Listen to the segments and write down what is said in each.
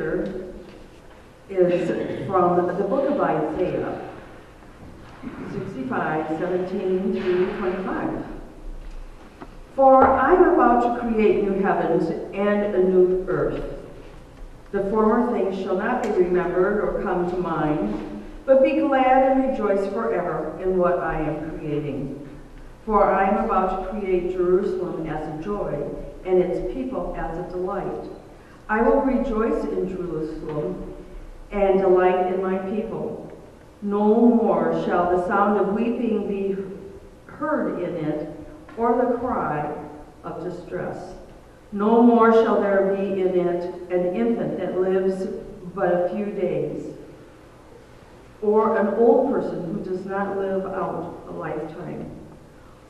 scripture is from the book of Isaiah, 65:17 through 25. For I am about to create new heavens and a new earth. The former things shall not be remembered or come to mind, but be glad and rejoice forever in what I am creating. For I am about to create Jerusalem as a joy, and its people as a delight. I will rejoice in Jerusalem and delight in my people. No more shall the sound of weeping be heard in it, or the cry of distress. No more shall there be in it an infant that lives but a few days, or an old person who does not live out a lifetime.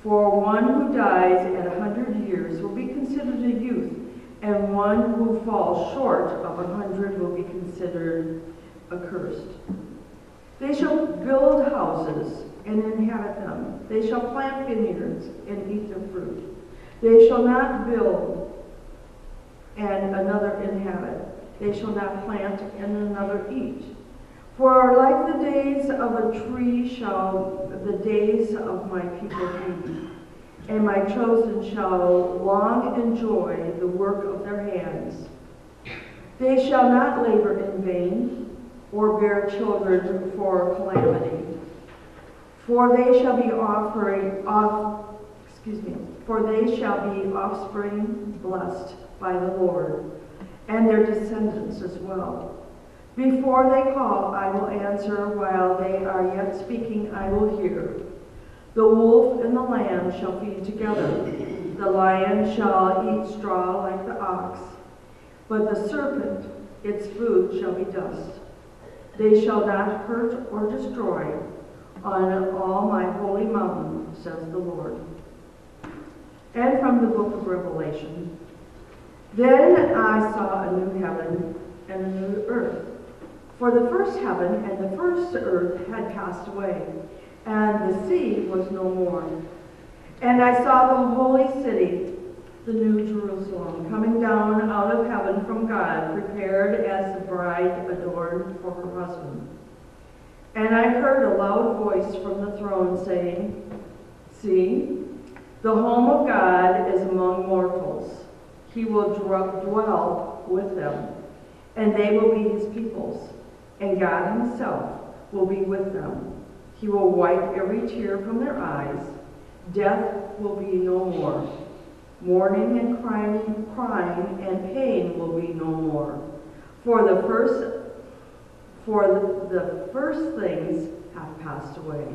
For one who dies at 100 years will be considered a youth, and one who falls short of 100 will be considered accursed. They shall build houses and inhabit them. They shall plant vineyards and eat their fruit. They shall not build and another inhabit. They shall not plant and another eat. For like the days of a tree shall the days of my people be, and my chosen shall long enjoy the work of their hands. They shall not labor in vain, or bear children for calamity. For they shall be offspring blessed by the Lord, and their descendants as well. Before they call, I will answer. While they are yet speaking, I will hear. The wolf and the lamb shall feed together. The lion shall eat straw like the ox, but the serpent, its food, shall be dust. They shall not hurt or destroy on all my holy mountain, says the Lord. And from the book of Revelation, then I saw a new heaven and a new earth. For the first heaven and the first earth had passed away, and the sea was no more. And I saw the holy city, the new Jerusalem, coming down out of heaven from God, prepared as the bride adorned for her husband. And I heard a loud voice from the throne saying, See, the home of God is among mortals. He will dwell with them, and they will be his peoples, and God himself will be with them. He will wipe every tear from their eyes. Death will be no more. Mourning and crying and pain will be no more. For the first things have passed away.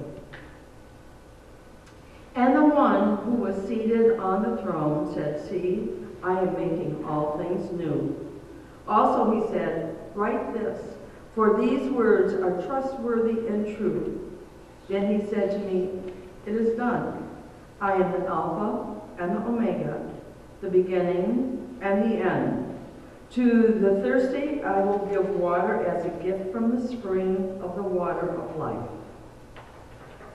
And the one who was seated on the throne said, See, I am making all things new. Also he said, Write this, for these words are trustworthy and true. Then he said to me, It is done. I am the Alpha and the Omega, the beginning and the end. To the thirsty I will give water as a gift from the spring of the water of life.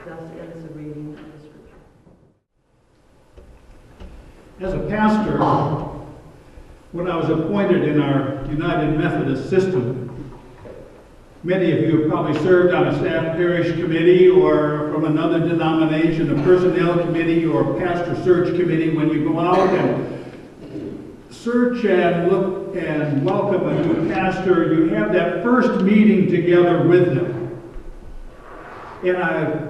Thus ends the reading of the scripture. As a pastor, when I was appointed in our United Methodist system, many of you have probably served on a staff parish committee or from another denomination, a personnel committee or pastor search committee. When you go out and search and look and welcome a new pastor, you have that first meeting together with them. And I've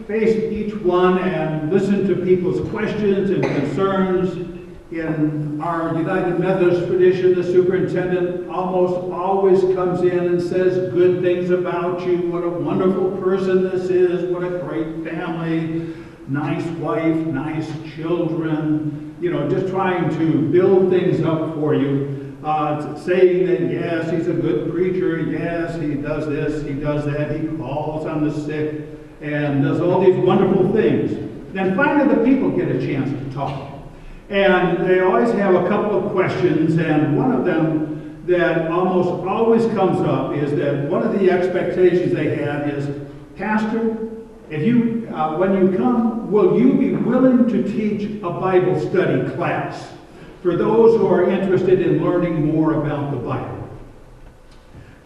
faced each one and listened to people's questions and concerns. In our United Methodist tradition, the superintendent almost always comes in and says good things about you, what a wonderful person this is, what a great family, nice wife, nice children, just trying to build things up for you, saying that yes, he's a good preacher, yes, he does this, he does that, he calls on the sick, and does all these wonderful things. Then finally the people get a chance to talk. And they always have a couple of questions, and one of them that almost always comes up is that one of the expectations they have is, Pastor, if you, when you come, will you be willing to teach a Bible study class? for those who are interested in learning more about the Bible.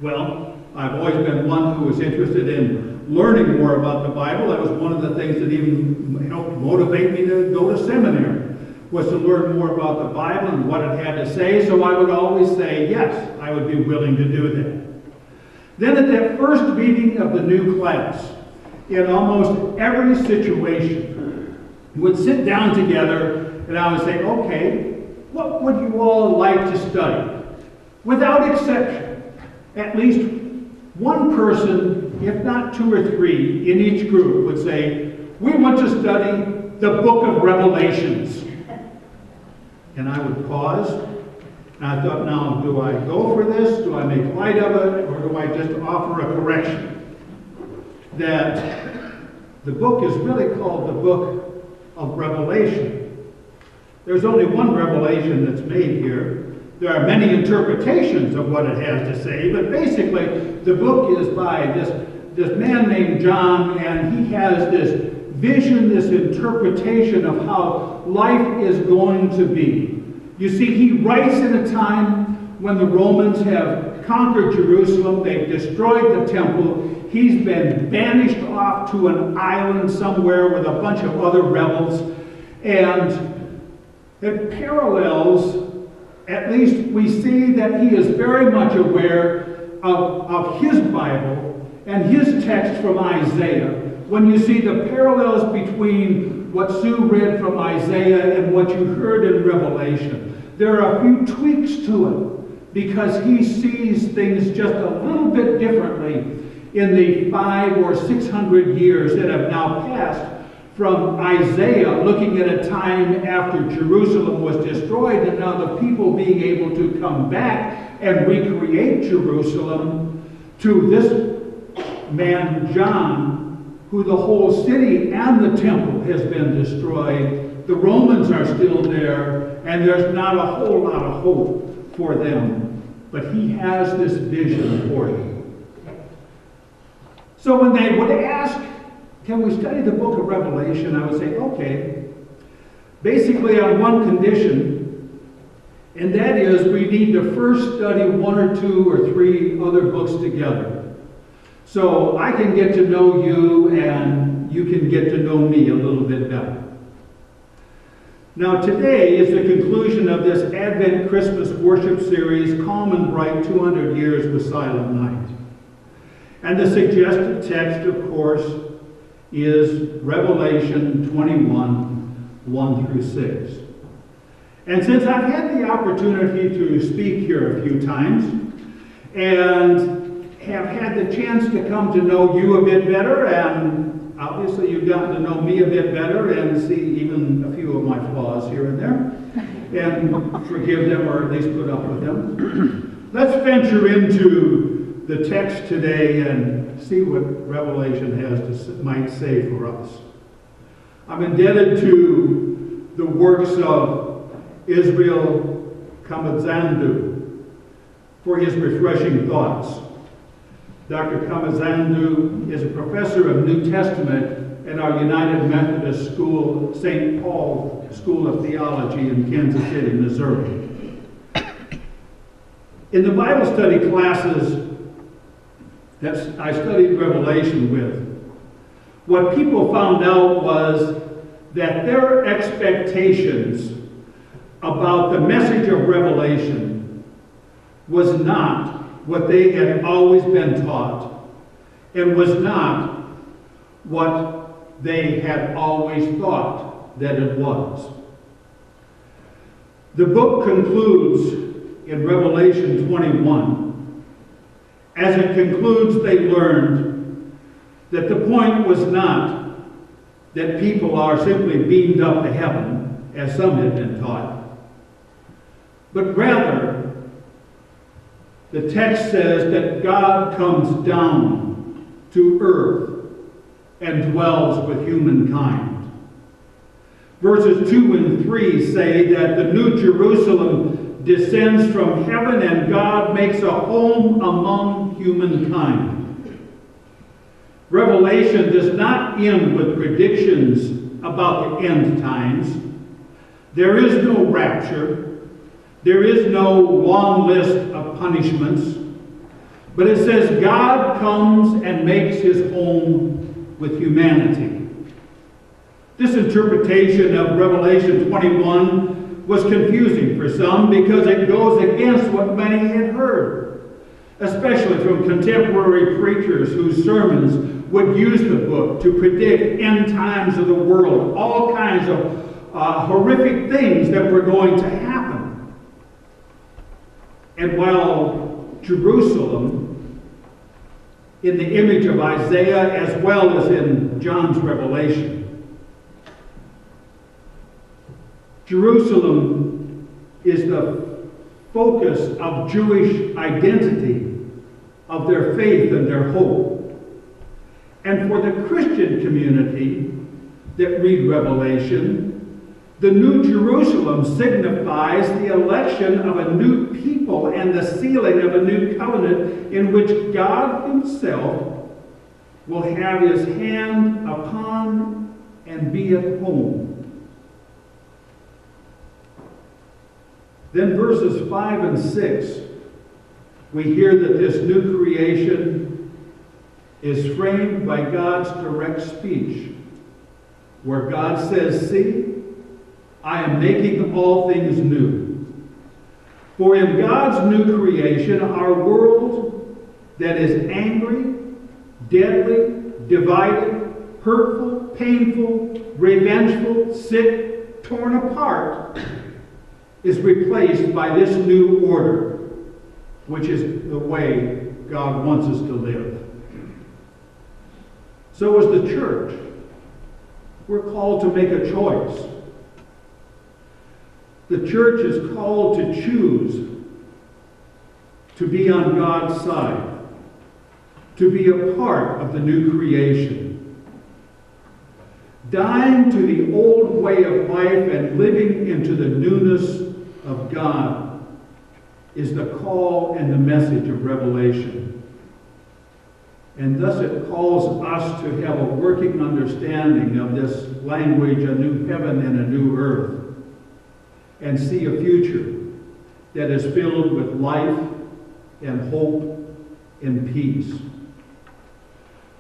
Well, I've always been one who was interested in learning more about the Bible. That was one of the things that even helped motivate me to go to seminary, was to learn more about the Bible and what it had to say. So I would always say, yes, I would be willing to do that. Then at that first meeting of the new class, in almost every situation, we would sit down together and I would say, okay, what would you all like to study? Without exception, at least one person, if not two or three, in each group would say, we want to study the book of Revelations. And I would pause, and I thought, now, do I go for this? Do I make light of it? Or do I just offer a correction? That the book is really called the book of Revelation. There's only one revelation that's made here. There are many interpretations of what it has to say, but basically the book is by this man named John, and he has this vision, this interpretation of how life is going to be. You see, he writes in a time when the Romans have conquered Jerusalem, they've destroyed the temple, he's been banished off to an island somewhere with a bunch of other rebels, and it parallels, at least we see that he is very much aware of his Bible and his text from Isaiah. When you see the parallels between what Sue read from Isaiah and what you heard in Revelation, there are a few tweaks to it because he sees things just a little bit differently in the 500 or 600 years that have now passed from Isaiah, looking at a time after Jerusalem was destroyed and now the people being able to come back and recreate Jerusalem, to this man John, who the whole city and the temple has been destroyed. The Romans are still there, and there's not a whole lot of hope for them. But he has this vision for them. So when they would ask, can we study the book of Revelation? I would say, okay. Basically on one condition, and that is we need to first study one or two or three other books together. So I can get to know you and you can get to know me a little bit better. Now today is the conclusion of this Advent Christmas worship series, Calm and Bright, 200 Years with Silent Night. And the suggested text, of course, is Revelation 21, 1 through 6. And since I've had the opportunity to speak here a few times, and have had the chance to come to know you a bit better, and obviously you've gotten to know me a bit better and see even a few of my flaws here and there, and forgive them or at least put up with them. Let's venture into the text today and see what Revelation might say for us. I'm indebted to the works of Israel Kamazandu for his refreshing thoughts. Dr. Kamazandu is a professor of New Testament at our United Methodist School, St. Paul School of Theology in Kansas City, Missouri. In the Bible study classes that I studied Revelation with, what people found out was that their expectations about the message of Revelation was not what they had always been taught, and was not what they had always thought that it was. The book concludes in Revelation 21. As it concludes, they learned that the point was not that people are simply beamed up to heaven, as some had been taught, but rather the text says that God comes down to earth and dwells with humankind. Verses 2 and 3 say that the New Jerusalem descends from heaven and God makes a home among humankind. Revelation does not end with predictions about the end times. There is no rapture. There is no long list of punishments, but it says God comes and makes his home with humanity. This interpretation of Revelation 21 was confusing for some because it goes against what many had heard, especially from contemporary preachers whose sermons would use the book to predict end times of the world, all kinds of horrific things that were going to happen. And while Jerusalem, in the image of Isaiah as well as in John's Revelation, Jerusalem is the focus of Jewish identity, of their faith and their hope. And for the Christian community that read Revelation, the New Jerusalem signifies the election of a new people and the sealing of a new covenant in which God himself will have his hand upon and be at home. Then verses 5 and 6, we hear that this new creation is framed by God's direct speech, where God says, "See, I am making all things new." For in God's new creation, our world that is angry, deadly, divided, hurtful, painful, revengeful, sick, torn apart, is replaced by this new order, which is the way God wants us to live. So as the church, we're called to make a choice. The church is called to choose to be on God's side, to be a part of the new creation. Dying to the old way of life and living into the newness of God is the call and the message of Revelation. And thus it calls us to have a working understanding of this language, a new heaven and a new earth, and see a future that is filled with life and hope and peace.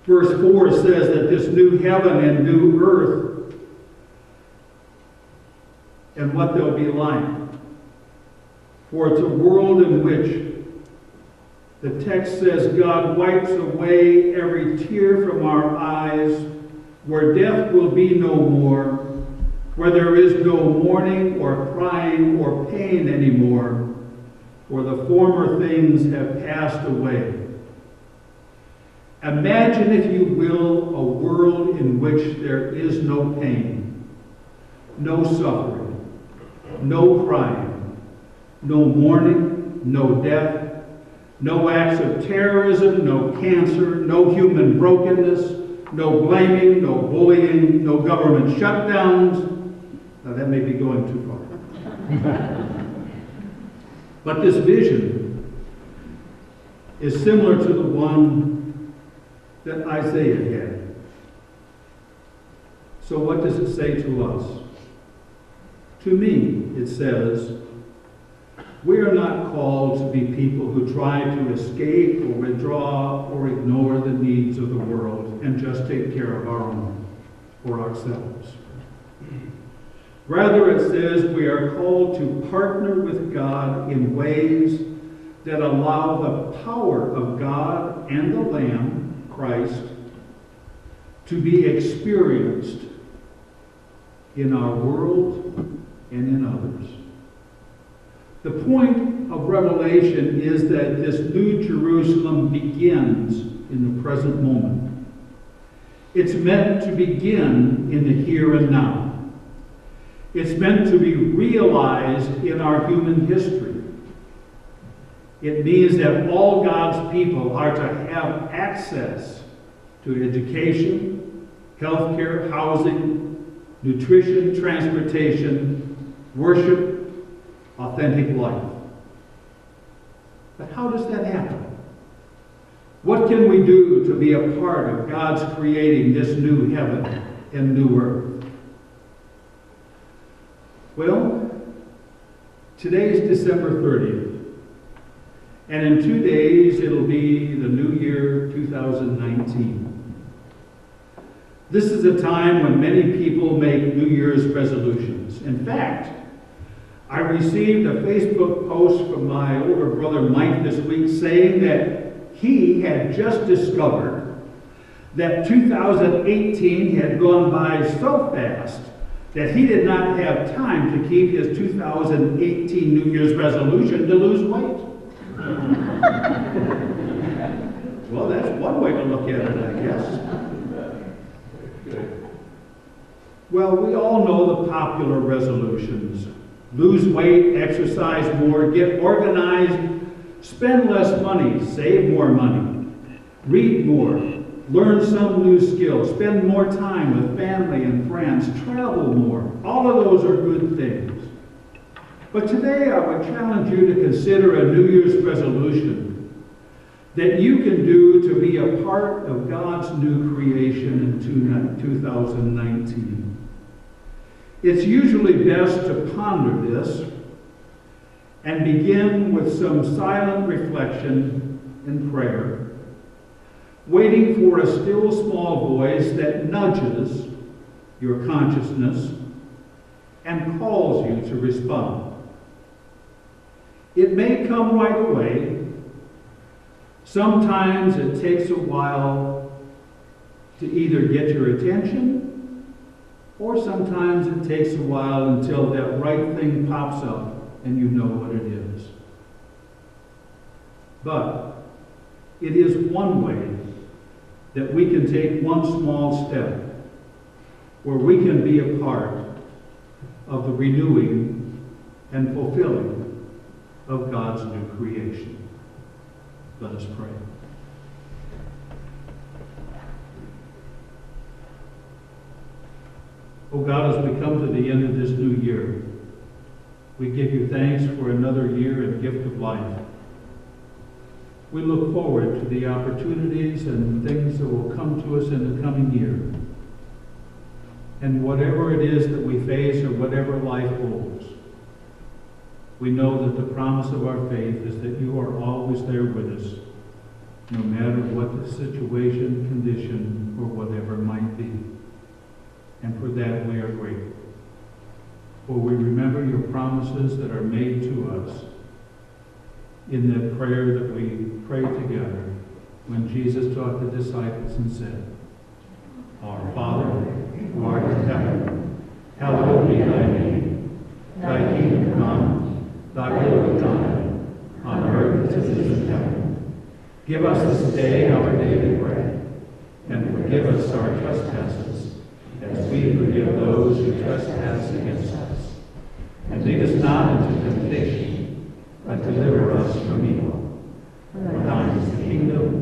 Verse 4 says that this new heaven and new earth and what they'll be like. For it's a world in which the text says God wipes away every tear from our eyes, where death will be no more, where there is no mourning or crying or pain anymore, for the former things have passed away. Imagine, if you will, a world in which there is no pain, no suffering, no crying, no mourning, no death, no acts of terrorism, no cancer, no human brokenness, no blaming, no bullying, no government shutdowns. Now that may be going too far. But this vision is similar to the one that Isaiah had. So what does it say to us? To me, it says, we are not called to be people who try to escape or withdraw or ignore the needs of the world and just take care of our own or ourselves. Rather, it says we are called to partner with God in ways that allow the power of God and the Lamb, Christ, to be experienced in our world and in others. The point of Revelation is that this new Jerusalem begins in the present moment. It's meant to begin in the here and now. It's meant to be realized in our human history. It means that all God's people are to have access to education, healthcare, housing, nutrition, transportation, worship, authentic life. But how does that happen? What can we do to be a part of God's creating this new heaven and new earth? Well, Today is December 30th, and in 2 days it'll be the new year 2019. This is a time when many people make New Year's resolutions. In fact, I received a Facebook post from my older brother Mike this week saying that he had just discovered that 2018 had gone by so fast that he did not have time to keep his 2018 New Year's resolution to lose weight. Well, that's one way to look at it, I guess. Well, we all know the popular resolutions. Lose weight, exercise more, get organized, spend less money, save more money, read more, learn some new skills, spend more time with family and friends, travel more. All of those are good things. But today I would challenge you to consider a New Year's resolution that you can do to be a part of God's new creation in 2019. It's usually best to ponder this and begin with some silent reflection and prayer, waiting for a still small voice that nudges your consciousness and calls you to respond. It may come right away. Sometimes it takes a while to either get your attention, or sometimes it takes a while until that right thing pops up and you know what it is. But it is one way that we can take one small step where we can be a part of the renewing and fulfilling of God's new creation. Let us pray. Oh God, as we come to the end of this new year, we give you thanks for another year and gift of life. We look forward to the opportunities and things that will come to us in the coming year. And whatever it is that we face or whatever life holds, we know that the promise of our faith is that you are always there with us, no matter what the situation, condition, or whatever might be. And for that we are grateful. For we remember your promises that are made to us in that prayer that we prayed together when Jesus taught the disciples and said, Our Father, who art in heaven, hallowed be thy name. Thy kingdom come, thy will be done, on earth as it is in heaven. Give us this day our daily bread, and forgive us our trespasses, as we forgive those who trespass against us. And lead us not into temptation, but deliver us from evil. For thine is the kingdom,